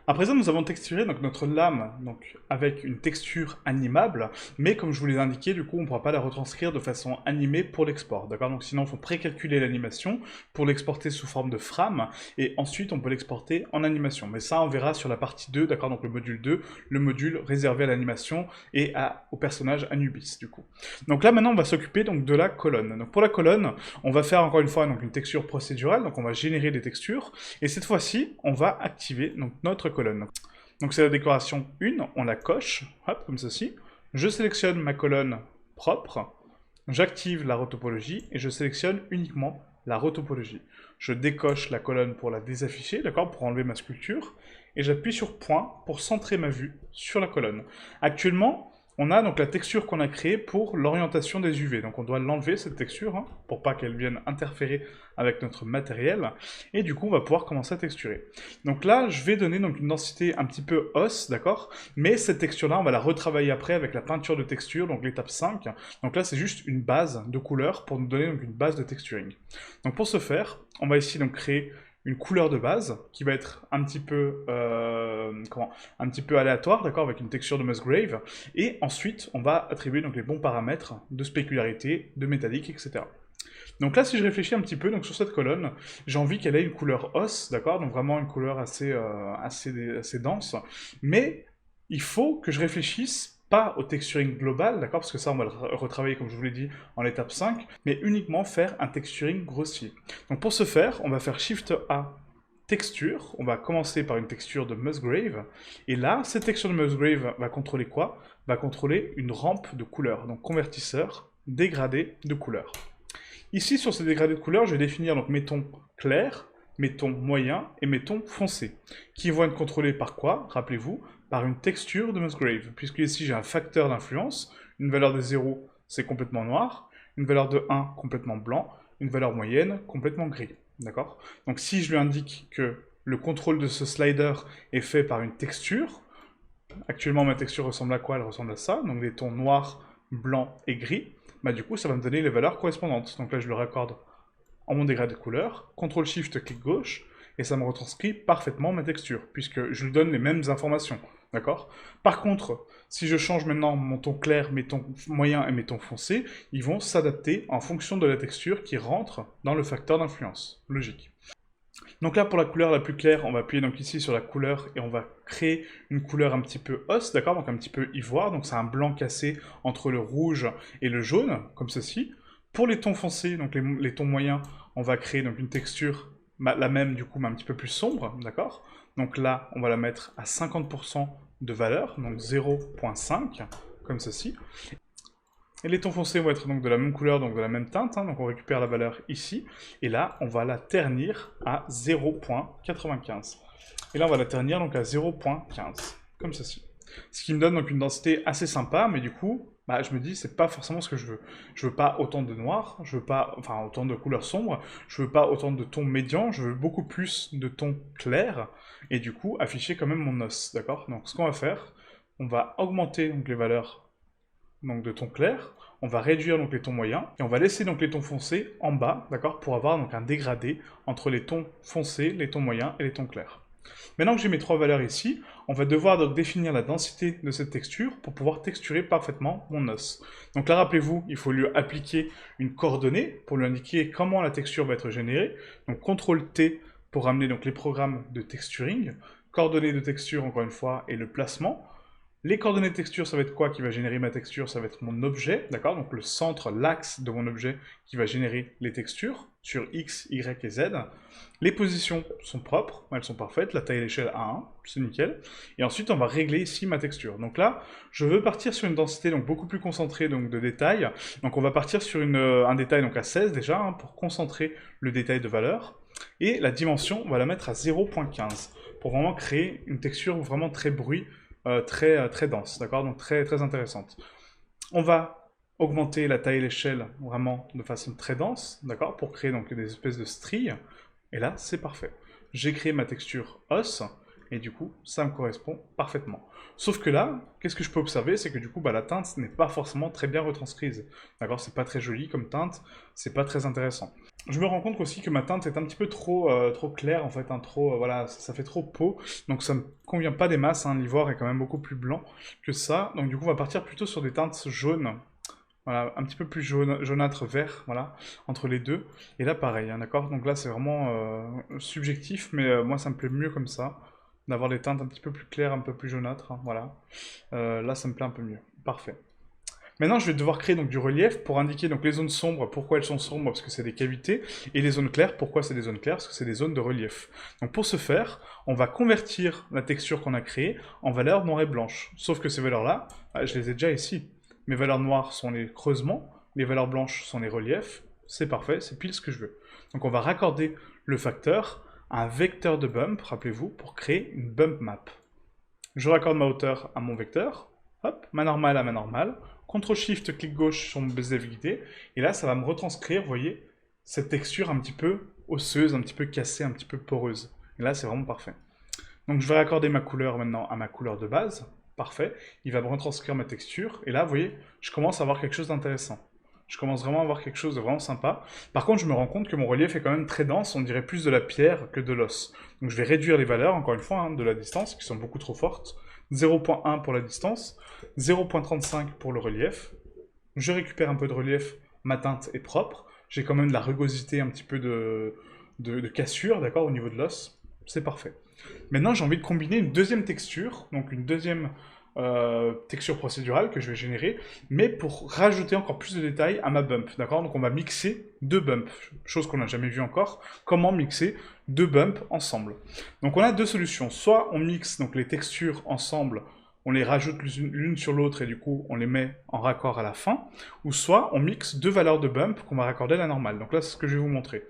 À présent, nous avons texturé donc, notre lame donc, avec une texture animable, mais comme je vous l'ai indiqué, du coup, on ne pourra pas la retranscrire de façon animée pour l'export, d'accord? Donc sinon, il faut précalculer l'animation pour l'exporter sous forme de frame, et ensuite, on peut l'exporter en animation. Mais ça, on verra sur la partie 2, d'accord? Donc le module 2, le module réservé à l'animation et au personnage Anubis, du coup. Donc là, maintenant, on va s'occuper donc de la colonne. Donc pour la colonne, on va faire encore une fois donc, une texture procédurale, donc on va générer des textures, et cette fois-ci, on va activer donc, notre colonne. Donc c'est la décoration 1, on la coche, hop, comme ceci. Je sélectionne ma colonne propre, j'active la rotopologie et je sélectionne uniquement la rotopologie. Je décoche la colonne pour la désafficher, d'accord, pour enlever ma sculpture, et j'appuie sur point pour centrer ma vue sur la colonne. Actuellement, on a donc la texture qu'on a créée pour l'orientation des UV. Donc on doit l'enlever cette texture, hein, pour pas qu'elle vienne interférer avec notre matériel. Et du coup, on va pouvoir commencer à texturer. Donc là, je vais donner donc une densité un petit peu os, d'accord? Mais cette texture-là, on va la retravailler après avec la peinture de texture, donc l'étape 5. Donc là, c'est juste une base de couleur pour nous donner donc une base de texturing. Donc pour ce faire, on va ici donc créer une couleur de base qui va être un petit peu, un petit peu aléatoire, d'accord, avec une texture de Musgrave, et ensuite on va attribuer donc les bons paramètres de spécularité, de métallique, etc. Donc là, si je réfléchis un petit peu donc sur cette colonne, j'ai envie qu'elle ait une couleur os, d'accord, donc vraiment une couleur assez dense, mais il faut que je réfléchisse pas au texturing global, d'accord, parce que ça on va le retravailler comme je vous l'ai dit en étape 5, mais uniquement faire un texturing grossier. Donc pour ce faire, on va faire Shift A texture, on va commencer par une texture de Musgrave, et là, cette texture de Musgrave va contrôler quoi? Va contrôler une rampe de couleur, donc convertisseur, dégradé de couleur. Ici, sur ce dégradé de couleur, je vais définir donc mes tons clairs, mes tons moyens et mes tons foncés, qui vont être contrôlés par quoi? Rappelez-vous, par une texture de Musgrave, puisque ici j'ai un facteur d'influence, une valeur de 0, c'est complètement noir, une valeur de 1, complètement blanc, une valeur moyenne, complètement gris. D'accord? Donc si je lui indique que le contrôle de ce slider est fait par une texture, actuellement ma texture ressemble à quoi? Elle ressemble à ça, donc des tons noirs, blancs et gris, bah du coup ça va me donner les valeurs correspondantes. Donc là je le raccorde en mon dégradé de couleur, CTRL-SHIFT, clic gauche, et ça me retranscrit parfaitement ma texture, puisque je lui donne les mêmes informations, d'accord? Par contre, si je change maintenant mon ton clair, mes tons moyens et mes tons foncés, ils vont s'adapter en fonction de la texture qui rentre dans le facteur d'influence. Logique. Donc là, pour la couleur la plus claire, on va appuyer donc ici sur la couleur et on va créer une couleur un petit peu os, d'accord? Donc un petit peu ivoire, donc c'est un blanc cassé entre le rouge et le jaune, comme ceci. Pour les tons foncés, donc les tons moyens, on va créer donc une texture, la même du coup, mais un petit peu plus sombre, d'accord? Donc là, on va la mettre à 50% de valeur, donc 0.5, comme ceci. Et les tons foncés vont être donc de la même couleur, donc de la même teinte, hein, donc on récupère la valeur ici, et là on va la ternir à 0.95. Et là on va la ternir donc à 0.15, comme ceci. Ce qui me donne donc une densité assez sympa, mais du coup, bah, je me dis c'est pas forcément ce que je veux. Je veux pas autant de noir, je veux pas, enfin autant de couleurs sombres, je veux pas autant de tons médians, je veux beaucoup plus de tons clairs, et du coup afficher quand même mon os, d'accord? Donc ce qu'on va faire, on va augmenter donc les valeurs donc de tons clairs, on va réduire donc les tons moyens, et on va laisser donc les tons foncés en bas, d'accord, pour avoir donc un dégradé entre les tons foncés, les tons moyens et les tons clairs. Maintenant que j'ai mes trois valeurs ici, on va devoir donc définir la densité de cette texture pour pouvoir texturer parfaitement mon os. Donc là, rappelez-vous, il faut lui appliquer une coordonnée pour lui indiquer comment la texture va être générée. Donc CTRL-T pour ramener donc les programmes de texturing, coordonnées de texture encore une fois et le placement. Les coordonnées de texture, ça va être quoi qui va générer ma texture? Ça va être mon objet, d'accord? Donc le centre, l'axe de mon objet qui va générer les textures sur X, Y et Z. Les positions sont propres, elles sont parfaites, la taille et l'échelle à 1, c'est nickel. Et ensuite, on va régler ici ma texture. Donc là, je veux partir sur une densité donc beaucoup plus concentrée donc, de détails. Donc on va partir sur un détail donc, à 16 déjà, hein, pour concentrer le détail de valeur. Et la dimension, on va la mettre à 0.15, pour vraiment créer une texture vraiment très bruit, très dense, d'accord? Donc très intéressante. On va augmenter la taille et l'échelle vraiment de façon très dense, d'accord? Pour créer donc des espèces de stries. Et là, c'est parfait. J'ai créé ma texture os, et du coup, ça me correspond parfaitement. Sauf que là, qu'est-ce que je peux observer? C'est que du coup, bah, la teinte n'est pas forcément très bien retranscrise. D'accord? C'est pas très joli comme teinte, c'est pas très intéressant. Je me rends compte aussi que ma teinte est un petit peu trop claire en fait, hein, voilà, ça fait trop peau, donc ça me convient pas des masses, hein, l'ivoire est quand même beaucoup plus blanc que ça, donc du coup on va partir plutôt sur des teintes jaunes, voilà, un petit peu plus jaunâtre vert, voilà, entre les deux, et là pareil, hein, d'accord, donc là c'est vraiment subjectif, mais moi ça me plaît mieux comme ça, d'avoir des teintes un petit peu plus claires, un peu plus jaunâtres, hein, voilà. Là ça me plaît un peu mieux, parfait. Maintenant, je vais devoir créer donc du relief pour indiquer donc les zones sombres, pourquoi elles sont sombres, parce que c'est des cavités, et les zones claires, pourquoi c'est des zones claires, parce que c'est des zones de relief. Donc pour ce faire, on va convertir la texture qu'on a créée en valeurs noires et blanches. Sauf que ces valeurs-là, je les ai déjà ici. Mes valeurs noires sont les creusements, les valeurs blanches sont les reliefs, c'est parfait, c'est pile ce que je veux. Donc on va raccorder le facteur à un vecteur de bump, rappelez-vous, pour créer une bump map. Je raccorde ma hauteur à mon vecteur, hop, ma normale à ma normale, CTRL-SHIFT, clic gauche sur mon bezier guidé, et là ça va me retranscrire, vous voyez, cette texture un petit peu osseuse, un petit peu cassée, un petit peu poreuse. Et là c'est vraiment parfait. Donc je vais raccorder ma couleur maintenant à ma couleur de base, parfait, il va me retranscrire ma texture, et là vous voyez, je commence à avoir quelque chose d'intéressant. Je commence vraiment à avoir quelque chose de vraiment sympa. Par contre, je me rends compte que mon relief est quand même très dense, on dirait plus de la pierre que de l'os. Donc je vais réduire les valeurs, encore une fois, hein, de la distance, qui sont beaucoup trop fortes. 0.1 pour la distance, 0.35 pour le relief. Je récupère un peu de relief, ma teinte est propre. J'ai quand même de la rugosité, un petit peu de cassure, d'accord, au niveau de l'os. C'est parfait. Maintenant, j'ai envie de combiner une deuxième texture, donc une deuxième texture procédurale que je vais générer, mais pour rajouter encore plus de détails à ma bump, d'accord? Donc on va mixer deux bumps, chose qu'on n'a jamais vu encore. Comment mixer deux bumps ensemble? Donc on a deux solutions. Soit on mixe donc les textures ensemble, on les rajoute l'une sur l'autre et du coup on les met en raccord à la fin, ou soit on mixe deux valeurs de bump qu'on va raccorder à la normale. Donc là c'est ce que je vais vous montrer.